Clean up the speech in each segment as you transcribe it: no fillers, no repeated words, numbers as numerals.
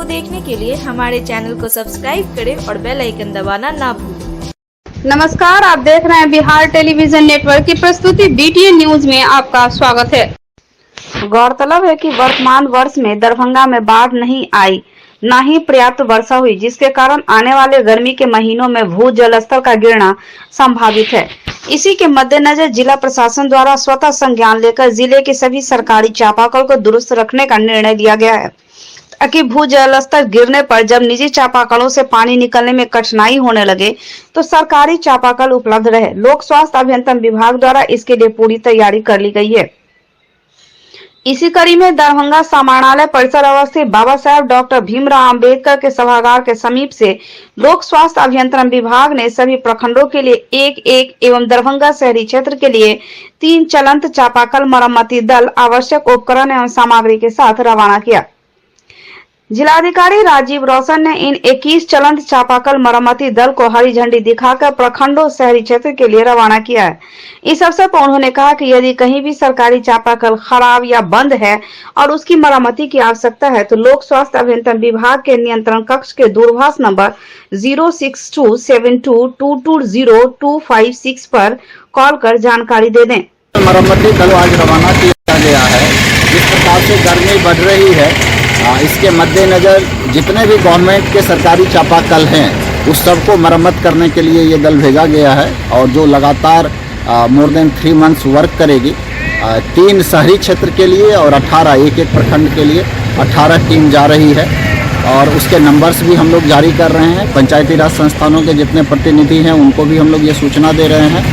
देखने के लिए हमारे चैनल को सब्सक्राइब करें और बेल आइकन दबाना ना भूलें। नमस्कार, आप देख रहे हैं बिहार टेलीविजन नेटवर्क की प्रस्तुति BTN न्यूज में आपका स्वागत है। गौरतलब है कि वर्तमान वर्ष में दरभंगा में बाढ़ नहीं आई, न ही पर्याप्त वर्षा हुई, जिसके कारण आने वाले गर्मी के महीनों में भू जल स्तर का गिरना संभावित है। इसी के मद्देनजर जिला प्रशासन द्वारा स्वतः संज्ञान लेकर जिले के सभी सरकारी चापाकल को दुरुस्त रखने का निर्णय लिया गया है, ताकि भू जल स्तर गिरने पर जब निजी चापाकलों से पानी निकलने में कठिनाई होने लगे तो सरकारी चापाकल उपलब्ध रहे। लोक स्वास्थ्य अभियंत्रण विभाग द्वारा इसके लिए पूरी तैयारी कर ली गई है। इसी कड़ी में दरभंगा समाहरणालय परिसर अवस्थित बाबा साहेब डॉक्टर भीमराव अंबेडकर के सभागार के समीप से लोक स्वास्थ्य अभियंत्रण विभाग ने सभी प्रखंडों के लिए एक एवं दरभंगा शहरी क्षेत्र के लिए 3 चलंत चापाकल मरम्मती दल आवश्यक उपकरण एवं सामग्री के साथ रवाना किया। जिलाधिकारी राजीव रोशन ने इन 21 चलंत चापाकल मरम्मती दल को हरी झंडी दिखाकर प्रखंडों शहरी क्षेत्र के लिए रवाना किया है। इस अवसर पर उन्होंने कहा कि यदि कहीं भी सरकारी चापाकल खराब या बंद है और उसकी मरम्मती की आवश्यकता है तो लोक स्वास्थ्य अभियंत्रण विभाग के नियंत्रण कक्ष के दूरभाष नंबर 06272220256 पर कॉल कर जानकारी दे दें। मरम्मती दल आज रवाना किया गया है। जिस प्रकार से गर्मी बढ़ रही है, इसके मद्देनजर जितने भी गवर्नमेंट के सरकारी चापाकल हैं उस सबको मरम्मत करने के लिए ये दल भेजा गया है और जो लगातार मोर देन 3 मंथ्स वर्क करेगी। 3 शहरी क्षेत्र के लिए और 18 एक प्रखंड के लिए 18 टीम जा रही है और उसके नंबर्स भी हम लोग जारी कर रहे हैं। पंचायती राज संस्थानों के जितने प्रतिनिधि हैं उनको भी हम लोग ये सूचना दे रहे हैं।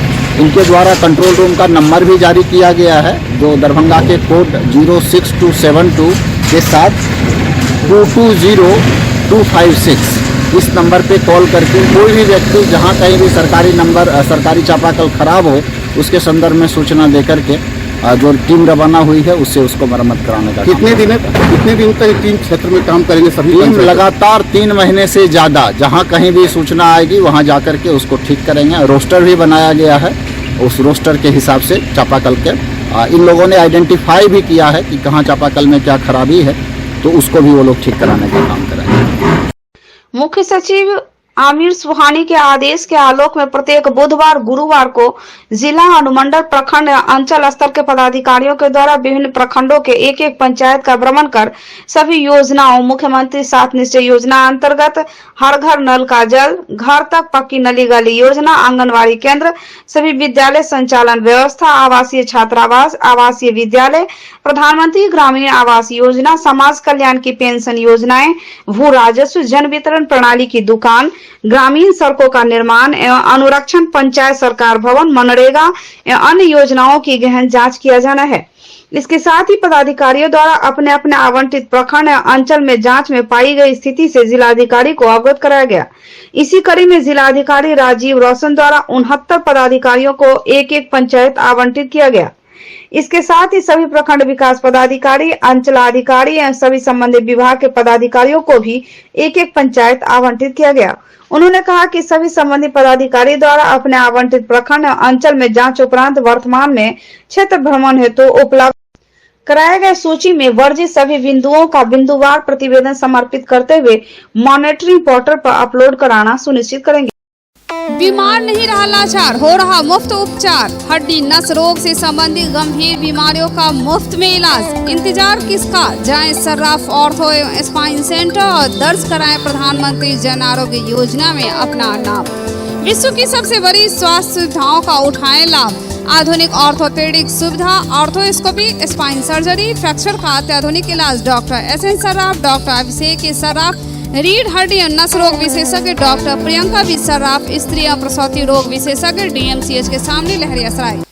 इनके द्वारा कंट्रोल रूम का नंबर भी जारी किया गया है जो दरभंगा के कोड 06272 के साथ 220256 इस नंबर पे कॉल करके कोई भी व्यक्ति जहां कहीं भी सरकारी चापाकल खराब हो उसके संदर्भ में सूचना देकर के जो टीम रवाना हुई है उससे उसको मरम्मत कराने का। कितने दिन तक टीम क्षेत्र में काम करेंगे? सभी टीम लगातार 3 महीने से ज़्यादा जहां कहीं भी सूचना आएगी वहां जाकर के उसको ठीक करेंगे। रोस्टर भी बनाया गया है, उस रोस्टर के हिसाब से चापाकल के इन लोगों ने आइडेंटिफाई भी किया है कि कहाँ चापाकल में क्या खराबी है, तो उसको भी वो लोग ठीक कराने का काम करेंगे। मुख्य सचिव आमिर सुहानी के आदेश के आलोक में प्रत्येक बुधवार गुरुवार को जिला अनुमंडल प्रखंड अंचल स्तर के पदाधिकारियों के द्वारा विभिन्न प्रखंडों के एक पंचायत का भ्रमण कर सभी योजनाओं मुख्यमंत्री 7 निश्चय योजना अंतर्गत हर घर नल का जल, घर तक पक्की नली गली योजना, आंगनबाड़ी केंद्र, सभी विद्यालय संचालन व्यवस्था, आवासीय छात्रावास, आवासीय विद्यालय, प्रधानमंत्री ग्रामीण आवास योजना, समाज कल्याण की पेंशन योजनाएं, भू राजस्व, जन वितरण प्रणाली की दुकान, ग्रामीण सड़कों का निर्माण एवं अनुरक्षण, पंचायत सरकार भवन, मनरेगा एवं अन्य योजनाओं की गहन जांच किया जाना है। इसके साथ ही पदाधिकारियों द्वारा अपने अपने आवंटित प्रखंड एवं अंचल में जांच में पाई गई स्थिति से जिलाधिकारी को अवगत कराया गया। इसी कड़ी में जिलाधिकारी राजीव रोशन द्वारा 69 पदाधिकारियों को एक पंचायत आवंटित किया गया। इसके साथ ही सभी प्रखंड विकास पदाधिकारी, अंचलाधिकारी एवं सभी संबंधित विभाग के पदाधिकारियों को भी एक पंचायत आवंटित किया गया। उन्होंने कहा कि सभी संबंधित पदाधिकारी द्वारा अपने आवंटित प्रखंड एवं अंचल में जांच उपरांत वर्तमान में क्षेत्र भ्रमण हेतु उपलब्ध कराए गए सूची में वर्जित सभी बिंदुओं का बिंदुवार प्रतिवेदन समर्पित करते हुए मॉनिटरिंग पोर्टल पर अपलोड कराना सुनिश्चित करेंगे। बीमार नहीं रहा लाचार, हो रहा मुफ्त उपचार। हड्डी नस रोग से संबंधित गंभीर बीमारियों का मुफ्त में इलाज। इंतजार किसका, जाएं सर्राफ ऑर्थो एवं स्पाइन सेंटर और दर्ज कराएं प्रधानमंत्री जन आरोग्य योजना में अपना नाम। विश्व की सबसे बड़ी स्वास्थ्य सुविधाओं का उठाएं लाभ। आधुनिक ऑर्थोपेडिक सुविधा, ऑर्थोस्कोपी, स्पाइन सर्जरी, फ्रैक्चर का अत्याधुनिक इलाज। डॉक्टर SN सर्राफ, डॉक्टर अभिषेक सर्राफ, रीढ़ हड्डी और नस रोग विशेषज्ञ डॉक्टर प्रियंका बी सर्राफ, स्त्री और प्रसूति रोग विशेषज्ञ DMCH के सामने लहरियासराय।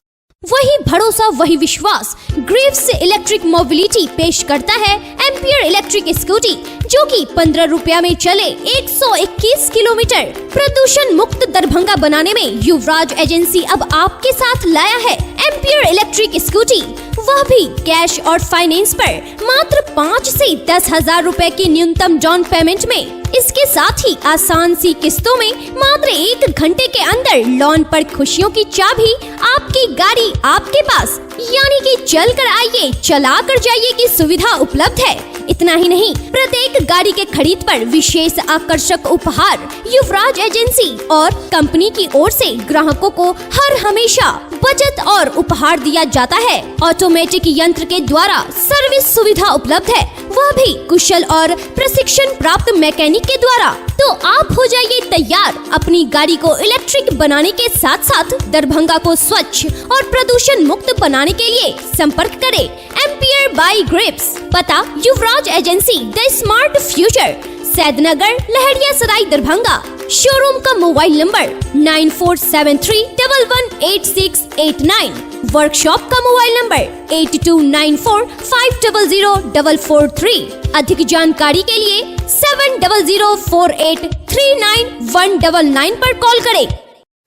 वही भरोसा, वही विश्वास। ग्रेव्स इलेक्ट्रिक मोबिलिटी पेश करता है एम्पियर इलेक्ट्रिक स्कूटी, जो कि 15 रुपया में चले 121 किलोमीटर। प्रदूषण मुक्त दरभंगा बनाने में युवराज एजेंसी अब आपके साथ लाया है एम्पियर इलेक्ट्रिक स्कूटी, वह भी कैश और फाइनेंस पर मात्र 5 से 10,000 रुपए की न्यूनतम डाउन पेमेंट में। इसके साथ ही आसान सी किस्तों में मात्र 1 घंटे के अंदर लोन पर खुशियों की चाबी, आपकी गाड़ी आपके पास, यानी कि चल कर आइए चला कर जाइए की सुविधा उपलब्ध है। इतना ही नहीं, प्रत्येक गाड़ी के खरीद पर विशेष आकर्षक उपहार युवराज एजेंसी और कंपनी की ओर से ग्राहकों को हर हमेशा बचत और उपहार दिया जाता है। ऑटोमेटिक यंत्र के द्वारा सर्विस सुविधा उपलब्ध है, वह भी कुशल और प्रशिक्षण प्राप्त मैकेनिक के द्वारा। तो आप हो जाइए तैयार अपनी गाड़ी को इलेक्ट्रिक बनाने के साथ साथ दरभंगा को स्वच्छ और प्रदूषण मुक्त बनाने के लिए संपर्क करें एम्पियर बाई ग्रिप्स। पता Yuvraj agency, the smart future, Saidnagar, Lahariya Sarai, Darbhanga. Showroom का मोबाइल नंबर 9473118689। वर्कशॉप का मोबाइल नंबर 8294500443। अधिक जानकारी के लिए 7004839199 पर कॉल करें।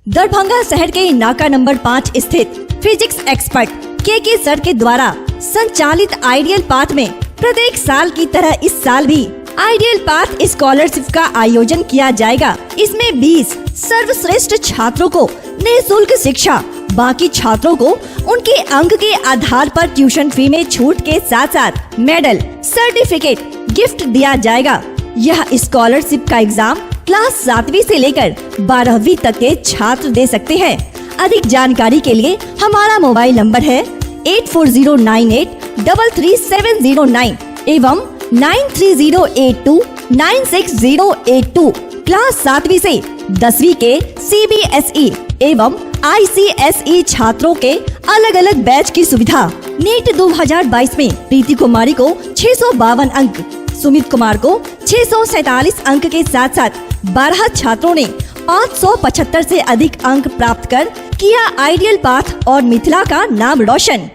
दरभंगा शहर के नाका नंबर 5 स्थित फिजिक्स एक्सपर्ट के सर के द्वारा संचालित आइडियल पाथ में प्रत्येक साल की तरह इस साल भी आइडियल पाथ स्कॉलरशिप का आयोजन किया जाएगा। इसमें 20 सर्वश्रेष्ठ छात्रों को निःशुल्क शिक्षा, बाकी छात्रों को उनके अंक के आधार पर ट्यूशन फी में छूट के साथ साथ मेडल, सर्टिफिकेट गिफ्ट दिया जाएगा। यह स्कॉलरशिप का एग्जाम क्लास 7वीं से लेकर 12वीं तक के छात्र दे सकते हैं। अधिक जानकारी के लिए हमारा मोबाइल नंबर है 8409833709 एवं 9308296082। क्लास 7वीं से 10वीं के CBSE एवं ICSE छात्रों के अलग अलग बैच की सुविधा। नीट 2022 में प्रीति कुमारी को 652 अंक, सुमित कुमार को 647 अंक के साथ साथ 12 छात्रों ने 575 से अधिक अंक प्राप्त कर किया आइडियल पाथ और मिथिला का नाम रोशन।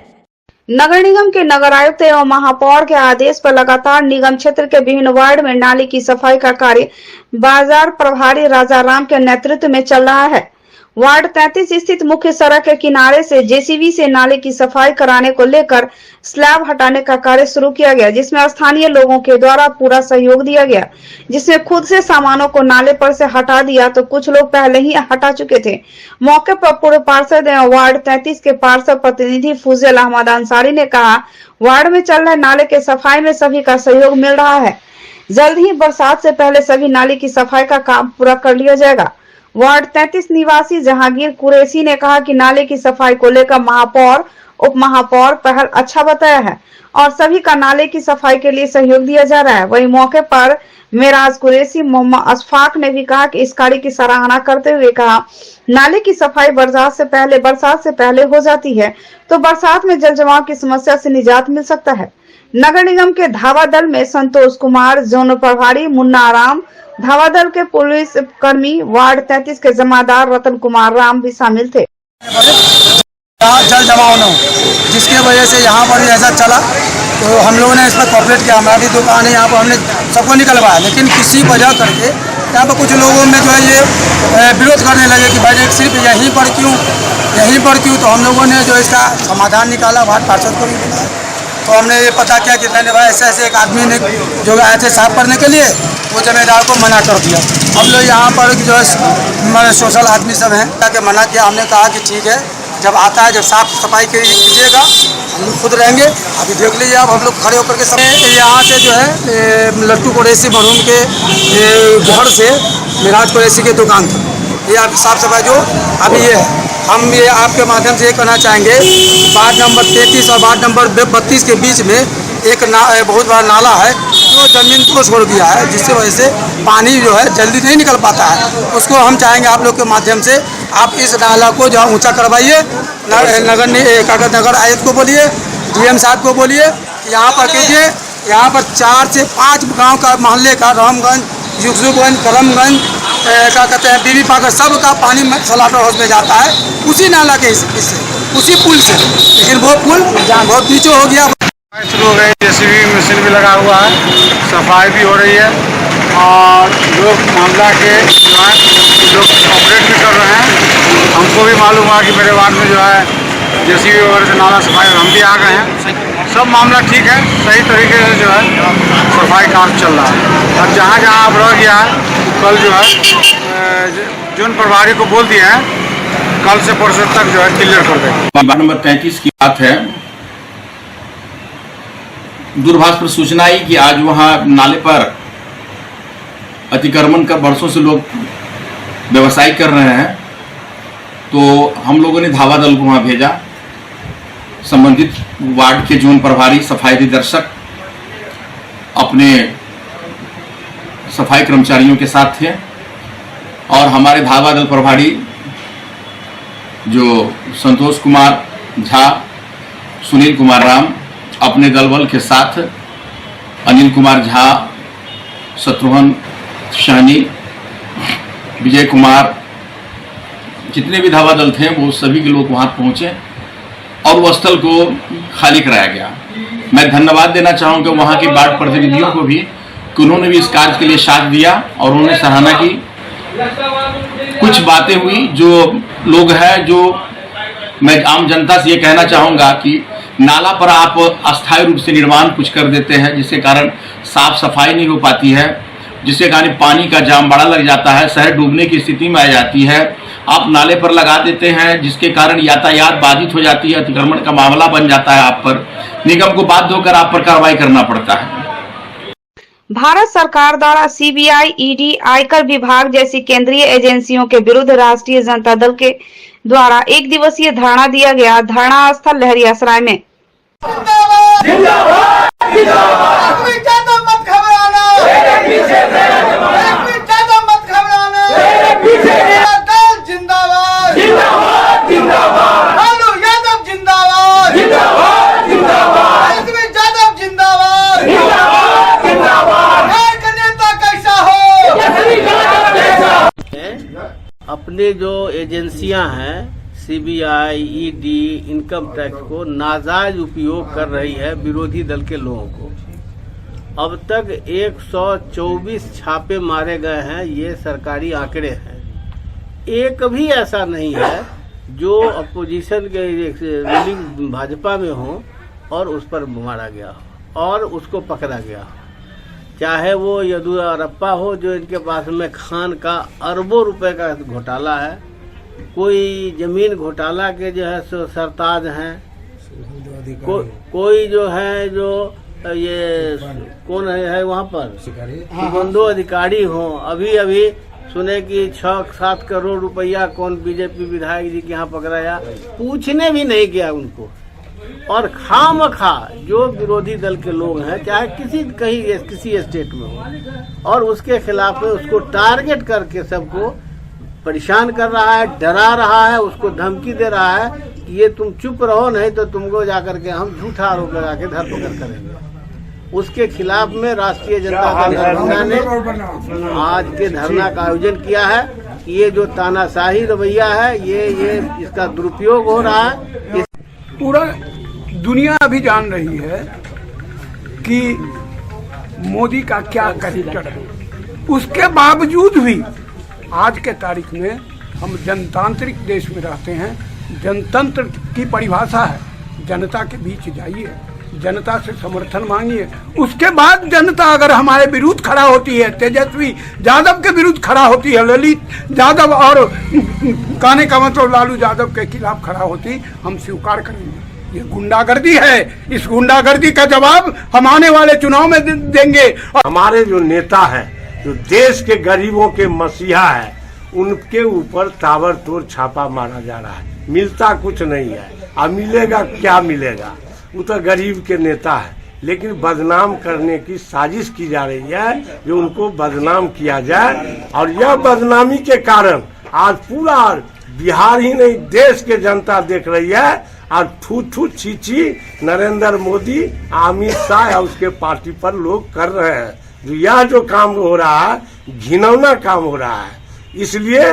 नगर निगम के नगर आयुक्त एवं महापौर के आदेश पर लगातार निगम क्षेत्र के विभिन्न वार्ड में नाली की सफाई का कार्य बाजार प्रभारी राजा राम के नेतृत्व में चल रहा है। वार्ड 33 स्थित मुख्य सड़क के किनारे से जेसीबी से नाले की सफाई कराने को लेकर स्लैब हटाने का कार्य शुरू किया गया, जिसमें स्थानीय लोगों के द्वारा पूरा सहयोग दिया गया, जिसमें खुद से सामानों को नाले पर से हटा दिया तो कुछ लोग पहले ही हटा चुके थे। मौके पर पूर्व पार्षद एवं वार्ड 33 के पार्षद प्रतिनिधि फुजैल अहमद अंसारी ने कहा, वार्ड में चल रहे नाले के सफाई में सभी का सहयोग मिल रहा है। जल्द ही बरसात से पहले सभी नाले की सफाई का काम पूरा कर लिया जाएगा। वार्ड 33 निवासी जहांगीर कुरैशी ने कहा कि नाले की सफाई को लेकर महापौर, उप महापौर पहल अच्छा बताया है और सभी का नाले की सफाई के लिए सहयोग दिया जा रहा है। वहीं मौके पर मेराज कुरैशी, मोहम्मद अशफाक ने भी कहा कि इस कार्य की सराहना करते हुए कहा, नाले की सफाई बरसात से पहले हो जाती है तो बरसात में जल जमाव की समस्या से निजात मिल सकता है। नगर निगम के धावा दल में संतोष कुमार, जोन प्रभारी मुन्ना राम, धावा दल के पुलिस कर्मी, वार्ड 33 के जमादार रतन कुमार राम भी शामिल थे। जल जमाव न हो, जिसके वजह से यहाँ पर ऐसा चला तो हम लोगों ने इस पर कॉपरेट किया। हमारी दुकान है, यहाँ पर हमने सबको निकलवाया, लेकिन किसी वजह करके यहाँ पर कुछ लोगों में जो है ये विरोध करने लगे कि भाई सिर्फ यहीं पर क्यों। तो हम लोगों ने जो इसका समाधान निकाला, वार्ड पार्षद को भी बुलाया तो हमने ये पता किया कि भाई ऐसे एक आदमी ने जो आए थे साफ करने के लिए, वो जमींदार को मना कर दिया। हम लोग यहाँ पर जो है सोशल आदमी सब हैं, ताकि मना किया। हमने कहा कि ठीक है, जब आता है जब साफ सफाई कीजिएगा, हम लोग खुद रहेंगे। अभी देख लीजिए आप, हम लोग खड़े होकर के सब यहाँ से जो है लट्टू कुरैशी मरहूम के घर से मेराज कुरैशी की दुकान तक ये आप साफ सफाई जो अभी ये है। हम ये आपके माध्यम से ये कहना चाहेंगे, वार्ड नंबर 33 और वार्ड नंबर 32 के बीच में एक बहुत बड़ा नाला है जो जमीन को छोड़ दिया है, जिसकी वजह से पानी जो है जल्दी नहीं निकल पाता है। उसको हम चाहेंगे आप लोग के माध्यम से आप इस नाला को जो ऊंचा करवाइए। नगर आयुक्त को बोलिए, डीएम साहब को बोलिए कि यहाँ पर कीजिए। यहाँ पर 4 से 5 गाँव का मोहल्ले का रामगंज, यूसुफगंज, करमगंज, क्या कहते हैं बीबी पाकर, सब का पानी सलाटर हाउस में जाता है उसी नाला के इससे, उसी पुल से। लेकिन वो पुल बहुत नीचे हो गया। शुरू हो गई, जेसीबी मशीन भी लगा हुआ है, सफाई भी हो रही है और लोग मामला के जो है लोग ऑपरेट भी कर रहे हैं। हमको भी मालूम हुआ कि मेरे वार्ड में जो है जेसीबी वगैरह से नाला सफाई, हम भी आ गए हैं। सब मामला ठीक है, सही तरीके से जो है सफाई कार्य चल रहा है। अब जहाँ अब रह गया है, कल जो है जोन प्रभारी को बोल दिया है, कल से परसों तक जो है क्लियर कर देंगे। वार्ड नंबर 33 की बात है, दूरभाष पर सूचना आई कि आज वहाँ नाले पर अतिक्रमण कर वर्षों से लोग व्यवसाय कर रहे हैं, तो हम लोगों ने धावा दल को वहाँ भेजा। संबंधित वार्ड के जोन प्रभारी सफाई निरीक्षक अपने सफाई कर्मचारियों के साथ थे और हमारे धावा दल प्रभारी जो संतोष कुमार झा, सुनील कुमार राम अपने दल बल के साथ, अनिल कुमार झा, शत्रुघ्न शानी, विजय कुमार, जितने भी धावा दल थे वो सभी के लोग वहां पहुंचे और वो स्थल को खाली कराया गया। मैं धन्यवाद देना चाहूँगा वहाँ के वार्ड प्रतिनिधियों को भी कि उन्होंने भी इस कार्य के लिए साथ दिया और उन्होंने सराहना की। कुछ बातें हुई जो लोग हैं, जो मैं आम जनता से ये कहना चाहूँगा कि नाला पर आप अस्थायी रूप से निर्माण कुछ कर देते हैं जिसके कारण साफ सफाई नहीं हो पाती है, जिसके कारण पानी का जाम बड़ा लग जाता है, शहर डूबने की स्थिति में आ जाती है। आप नाले पर लगा देते हैं जिसके कारण यातायात बाधित हो जाती है, अतिक्रमण का मामला बन जाता है। आप पर निगम को बाध्य होकर आप पर कार्रवाई करना पड़ता है। भारत सरकार द्वारा सीबीआई, ईडी, आयकर विभाग जैसी केंद्रीय एजेंसियों के विरुद्ध राष्ट्रीय जनता दल के द्वारा एक दिवसीय धरना दिया गया। धरना स्थल लहरियासराय में। अपने जो एजेंसियां हैं सीबीआई, ईडी, इनकम टैक्स को नाजायज उपयोग कर रही है विरोधी दल के लोगों को। अब तक 124 छापे मारे गए हैं, ये सरकारी आंकड़े हैं। एक भी ऐसा नहीं है जो अपोजिशन के रूलिंग भाजपा में हो और उस पर मारा गया हो और उसको पकड़ा गया हो। चाहे वो येदियुरप्पा हो जो इनके पास में खान का अरबों रुपए का घोटाला है, कोई जमीन घोटाला के जो है सो सरताज हैं, कोई जो है जो ये कौन है वहाँ पर सुबंधो अधिकारी हो। अभी सुने कि 6-7 करोड़ रुपया कौन बीजेपी विधायक जी के यहाँ पकड़ाया, पूछने भी नहीं गया उनको। और खामखा जो विरोधी दल के लोग हैं, चाहे किसी स्टेट में हो, और उसके खिलाफ में उसको टारगेट करके सबको परेशान कर रहा है, डरा रहा है, उसको धमकी दे रहा है कि ये तुम चुप रहो नहीं तो तुमको जाकर के हम झूठा आरोप लगा के धरपकड़ करेंगे। उसके खिलाफ में राष्ट्रीय जनता दल ने आज के धरना का आयोजन किया है। ये जो तानाशाही रवैया है ये इसका दुरुपयोग हो रहा है। पूरा दुनिया अभी जान रही है कि मोदी का क्या कैरेक्टर है। उसके बावजूद भी आज के तारीख में हम जनतांत्रिक देश में रहते हैं। जनतंत्र की परिभाषा है जनता के बीच जाइए, जनता से समर्थन मांगिए, उसके बाद जनता अगर हमारे विरुद्ध खड़ा होती है, तेजस्वी यादव के विरुद्ध खड़ा होती है, ललित यादव और कहने का मतलब लालू यादव के खिलाफ खड़ा होती, हम स्वीकार करेंगे। ये गुंडागर्दी है, इस गुंडागर्दी का जवाब हम आने वाले चुनाव में देंगे। हमारे जो नेता है, जो देश के गरीबों के मसीहा है, उनके ऊपर ताबड़तोड़ छापा मारा जा रहा है। मिलता कुछ नहीं है। अब मिलेगा क्या मिलेगा? वो तो गरीब के नेता है, लेकिन बदनाम करने की साजिश की जा रही है जो उनको बदनाम किया जाए। और यह बदनामी के कारण आज पूरा बिहार ही नहीं देश के जनता देख रही है और थू छी नरेंद्र मोदी, अमित शाह और उसके पार्टी पर लोग कर रहे हैं। जो यह जो काम हो रहा है घिनौना काम हो रहा है, इसलिए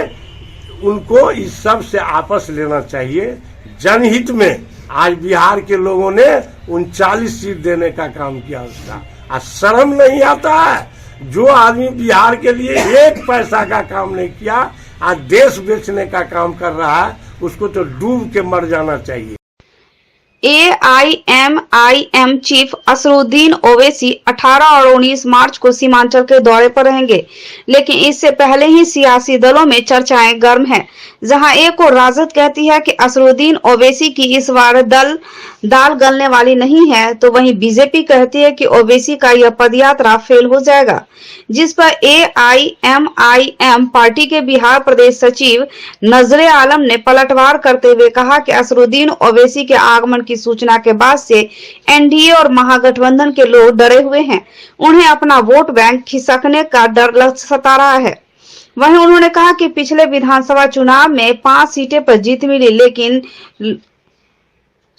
उनको इस सब से आपस लेना चाहिए। जनहित में आज बिहार के लोगों ने 39 सीट देने का काम किया उसका। आज शर्म नहीं आता है? जो आदमी बिहार के लिए एक पैसा का काम नहीं किया, आज देश बेचने का काम कर रहा है, उसको तो डूब के मर जाना चाहिए। AIMIM चीफ असरुद्दीन ओवैसी 18 और 19 मार्च को सीमांचल के दौरे पर रहेंगे, लेकिन इससे पहले ही सियासी दलों में चर्चाएं गर्म हैं। जहां एक और राजद कहती है कि असरुद्दीन ओवैसी की इस बार दाल गलने वाली नहीं है, तो वहीं बीजेपी कहती है कि ओवैसी का यह पदयात्रा फेल हो जाएगा, जिस पर AIMIM पार्टी के बिहार प्रदेश सचिव नजरे आलम ने पलटवार करते हुए कहा कि असरुद्दीन ओवैसी के आगमन की सूचना के बाद से NDA और महागठबंधन के लोग डरे हुए हैं। उन्हें अपना वोट बैंक खिसकने का डर सता रहा है। वहीं उन्होंने कहा कि पिछले विधानसभा चुनाव में 5 सीटें पर जीत मिली, लेकिन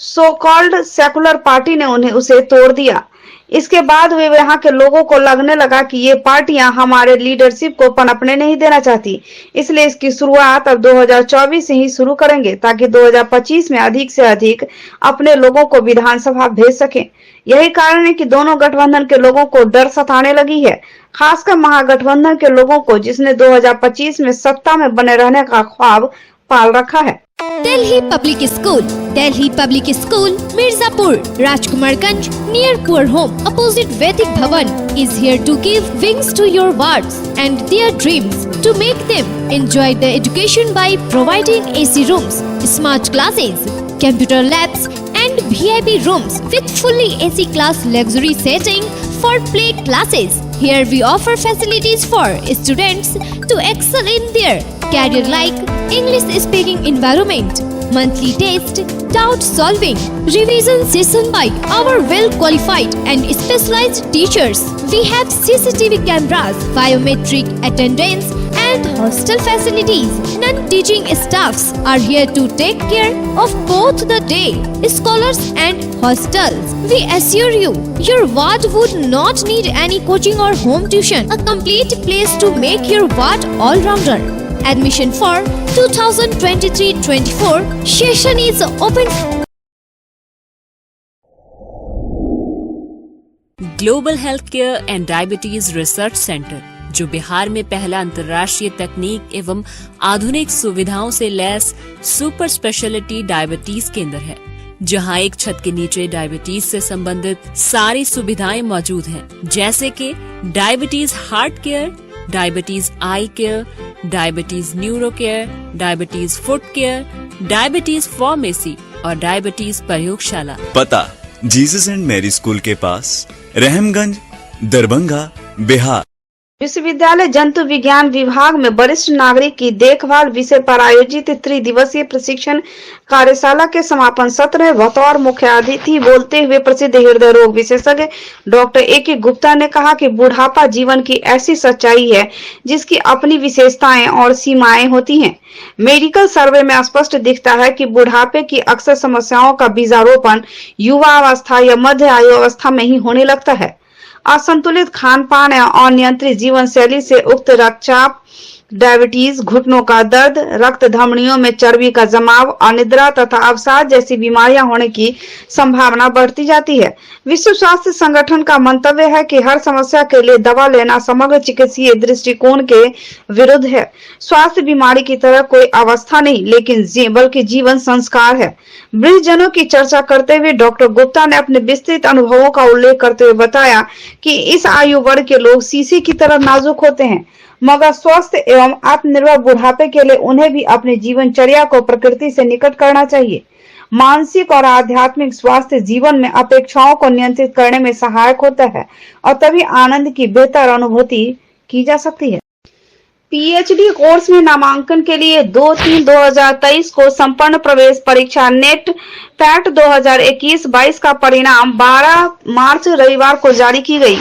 सो कॉल्ड सेकुलर पार्टी ने उसे तोड़ दिया। इसके बाद वे यहाँ के लोगों को लगने लगा कि ये पार्टियां हमारे लीडरशिप को पनपने नहीं देना चाहती, इसलिए इसकी शुरुआत अब 2024 से ही शुरू करेंगे, ताकि 2025 में अधिक से अधिक अपने लोगों को विधानसभा भेज सकें। यही कारण है कि दोनों गठबंधन के लोगों को डर सताने लगी है, खासकर महागठबंधन के लोगों को, जिसने 2025 में सत्ता में बने रहने का ख्वाब पाल रखा है। Delhi public school Mirzapur, Rajkumarganj, near Poor Home, opposite Vedic Bhavan, is here to give wings to your words and their dreams, to make them enjoy the education by providing AC rooms, smart classes, computer labs and VIP rooms with fully AC class luxury setting for play classes. Here we offer facilities for students to excel in their career like English speaking environment, monthly test, doubt solving, revision session by our well qualified and specialized teachers. We have CCTV cameras, biometric attendance and hostel facilities. Non-teaching staffs are here to take care of both the day scholars and hostels. We assure you, your ward would not need any coaching or home tuition. A complete place to make your ward all-rounder. Admission for 2023-24 session is open. Global health care and diabetes research centre, जो बिहार में पहला अंतर्राष्ट्रीय तकनीक एवं आधुनिक सुविधाओं से lace super speciality diabetes केंद्र है, जहां एक छत के नीचे डायबिटीज से संबंधित सारी सुविधाएं मौजूद हैं, जैसे कि diabetes heart care, diabetes eye care, diabetes neuro care, diabetes foot care, diabetes pharmacy और डायबिटीज प्रयोगशाला। पता जीसस एंड मैरी स्कूल के पास, रहमगंज, दरभंगा, बिहार। विश्वविद्यालय जंतु विज्ञान विभाग में वरिष्ठ नागरिक की देखभाल विषय पर आयोजित त्रिदिवसीय प्रशिक्षण कार्यशाला के समापन सत्र में बतौर मुख्य अतिथि बोलते हुए प्रसिद्ध हृदय रोग विशेषज्ञ डॉक्टर A.K. गुप्ता ने कहा कि बुढ़ापा जीवन की ऐसी सच्चाई है जिसकी अपनी विशेषताएं और सीमाएं होती हैं। मेडिकल सर्वे में स्पष्ट दिखता है कि बुढ़ापे की अक्सर समस्याओं का बीजारोपण युवा अवस्था या मध्य आयु अवस्था में ही होने लगता है। असंतुलित खान पान या अनियंत्रित जीवन शैली से उक्त रक्तचाप, डायबिटीज, घुटनों का दर्द, रक्त धमनियों में चर्बी का जमाव, अनिद्रा तथा अवसाद जैसी बीमारियां होने की संभावना बढ़ती जाती है। विश्व स्वास्थ्य संगठन का मंतव्य है कि हर समस्या के लिए दवा लेना समग्र चिकित्सीय दृष्टिकोण के विरुद्ध है। स्वास्थ्य बीमारी की तरह कोई अवस्था नहीं, लेकिन बल्कि जीवन संस्कार है। वृद्धजनों की चर्चा करते हुए डॉक्टर गुप्ता ने अपने विस्तृत अनुभवों का उल्लेख करते हुए बताया कि इस आयु वर्ग के लोग शीशे की तरह नाजुक होते हैं, मगर स्वस्थ एवं आत्मनिर्भर बुढ़ापे के लिए उन्हें भी अपने जीवनचर्या को प्रकृति से निकट करना चाहिए। मानसिक और आध्यात्मिक स्वास्थ्य जीवन में अपेक्षाओं को नियंत्रित करने में सहायक होता है और तभी आनंद की बेहतर अनुभूति की जा सकती है। PhD कोर्स में नामांकन के लिए 2/3/2023 को संपन्न प्रवेश परीक्षा नेट पैट 2021-22 का परिणाम 12 मार्च रविवार को जारी की गई।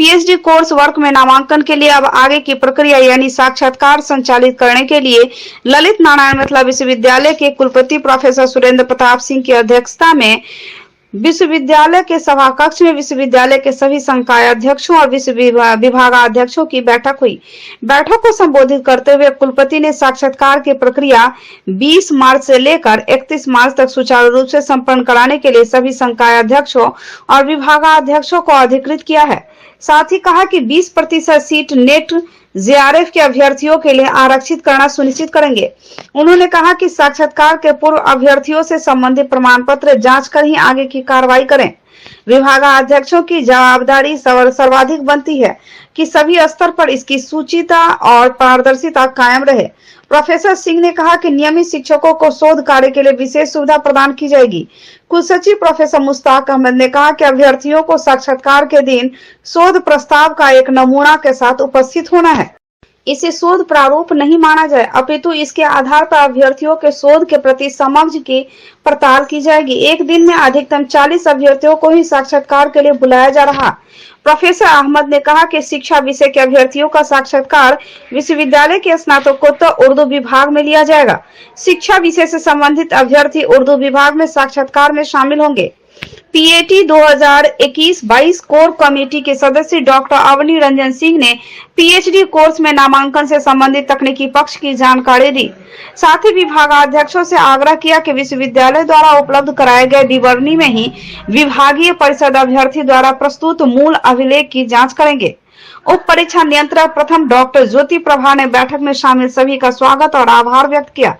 PhD कोर्स वर्क में नामांकन के लिए अब आगे की प्रक्रिया यानी साक्षात्कार संचालित करने के लिए ललित नारायण मिथिला विश्वविद्यालय के कुलपति प्रोफेसर सुरेंद्र प्रताप सिंह की अध्यक्षता में विश्वविद्यालय के सभा कक्ष में विश्वविद्यालय के सभी संकाय अध्यक्षों और विभागाध्यक्षों की बैठक हुई। बैठक को संबोधित करते हुए कुलपति ने साक्षात्कार की प्रक्रिया 20 मार्च से लेकर 31 मार्च तक सुचारू रूप से संपन्न कराने के लिए सभी संकाय अध्यक्षों और विभागाध्यक्षों को अधिकृत किया है। साथ ही कहा कि 20% सीट नेट जेआरएफ के अभ्यर्थियों के लिए आरक्षित करना सुनिश्चित करेंगे। उन्होंने कहा कि साक्षात्कार के पूर्व अभ्यर्थियों से संबंधित प्रमाण पत्र जांच कर ही आगे की कार्रवाई करें। विभागाध्यक्षों की जवाबदारी सर्वाधिक बनती है कि सभी स्तर पर इसकी सूचिता और पारदर्शिता कायम रहे। प्रोफेसर सिंह ने कहा कि नियमित शिक्षकों को शोध कार्य के लिए विशेष सुविधा प्रदान की जाएगी। कुलसचिव प्रोफेसर मुश्ताक अहमद ने कहा कि अभ्यर्थियों को साक्षात्कार के दिन शोध प्रस्ताव का एक नमूना के साथ उपस्थित होना है। इसे शोध प्रारूप नहीं माना जाए, अपितु इसके आधार पर अभ्यर्थियों के शोध के प्रति समझ की पड़ताल की जाएगी। एक दिन में अधिकतम 40 अभ्यर्थियों को ही साक्षात्कार के लिए बुलाया जा रहा। प्रोफेसर अहमद ने कहा कि शिक्षा विषय के अभ्यर्थियों का साक्षात्कार विश्वविद्यालय के स्नातकोत्तर उर्दू विभाग में लिया जाएगा। शिक्षा विषय से संबंधित अभ्यर्थी उर्दू विभाग में साक्षात्कार में शामिल होंगे। पीएटी 2021-22 कोर कमेटी के सदस्य डॉक्टर अवनी रंजन सिंह ने पीएचडी कोर्स में नामांकन से संबंधित तकनीकी पक्ष की जानकारी दी। साथ ही विभागाध्यक्षों से आग्रह किया कि विश्वविद्यालय द्वारा उपलब्ध कराए गए विवरणी में ही विभागीय परिषद अभ्यर्थी द्वारा प्रस्तुत मूल अभिलेख की जांच करेंगे। उप परीक्षा नियंत्रक प्रथम डॉक्टर ज्योति प्रभा ने बैठक में शामिल सभी का स्वागत और आभार व्यक्त किया।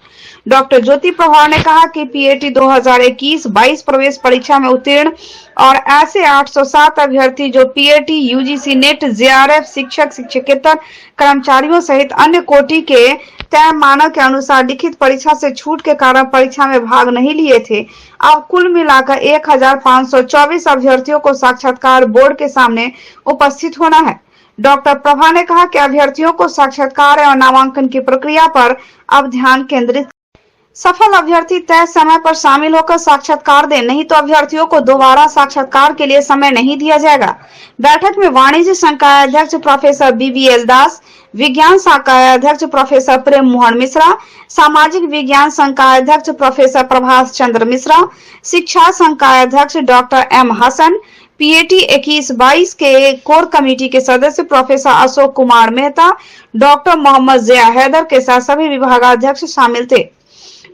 डॉक्टर ज्योति प्रभा ने कहा कि पीएटी 2021-22 प्रवेश परीक्षा में उत्तीर्ण और ऐसे 807 अभ्यर्थी जो पीएटी, यूजीसी नेट, जेआरएफ, शिक्षक, शिक्षकेतर कर्मचारियों सहित अन्य कोटि के तय मानक के अनुसार लिखित परीक्षा से छूट के कारण परीक्षा में भाग नहीं लिए थे, अब कुल मिलाकर 1524 अभ्यर्थियों को साक्षात्कार बोर्ड के सामने उपस्थित होना है। डॉक्टर प्रभा ने कहा कि अभ्यर्थियों को साक्षात्कार और नामांकन की प्रक्रिया पर अब ध्यान केंद्रित। सफल अभ्यर्थी तय समय पर शामिल होकर साक्षात्कार दें, नहीं तो अभ्यर्थियों को दोबारा साक्षात्कार के लिए समय नहीं दिया जाएगा। बैठक में वाणिज्य संकाय अध्यक्ष प्रोफेसर बीबीएल दास, विज्ञान संकाय अध्यक्ष प्रोफेसर प्रेम मोहन मिश्रा, सामाजिक विज्ञान संकाय अध्यक्ष प्रोफेसर प्रभास चंद्र मिश्रा, शिक्षा संकाय अध्यक्ष डॉक्टर एम हसन, पीएटी 21-22 के कोर कमेटी के सदस्य प्रोफेसर अशोक कुमार मेहता, डॉक्टर मोहम्मद जिया हैदर के साथ सभी विभागाध्यक्ष शामिल थे।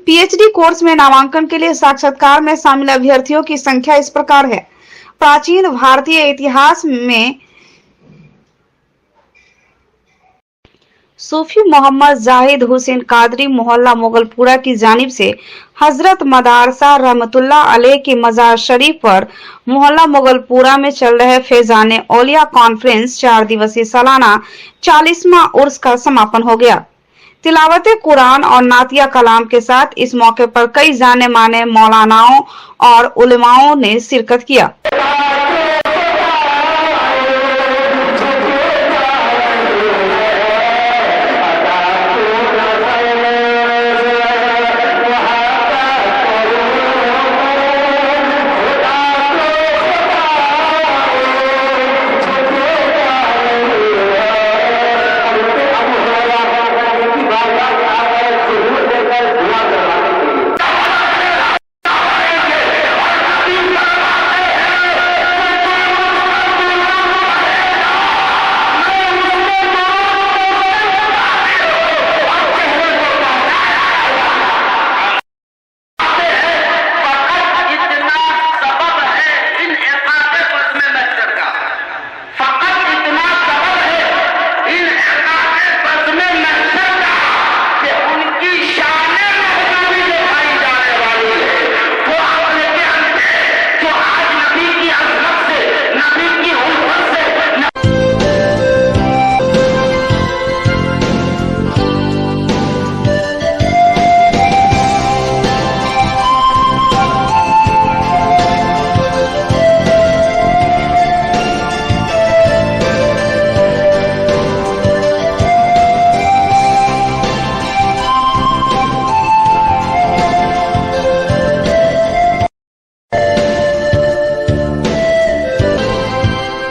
पीएचडी कोर्स में नामांकन के लिए साक्षात्कार में शामिल अभ्यर्थियों की संख्या इस प्रकार है। प्राचीन भारतीय इतिहास में सूफी मोहम्मद जाहिद हुसैन कादरी मोहल्ला मुगलपुरा की जानिब से हजरत मदारसा रहमतुल्लाह अलैह की मजार शरीफ पर मोहल्ला मुगलपुरा में चल रहे फैजान औलिया कॉन्फ्रेंस 4 दिवसीय सालाना 40वां उर्स का समापन हो गया। तिलावत कुरान और नातिया कलाम के साथ इस मौके पर कई जाने माने मौलानाओं और उलमाओं ने शिरकत किया।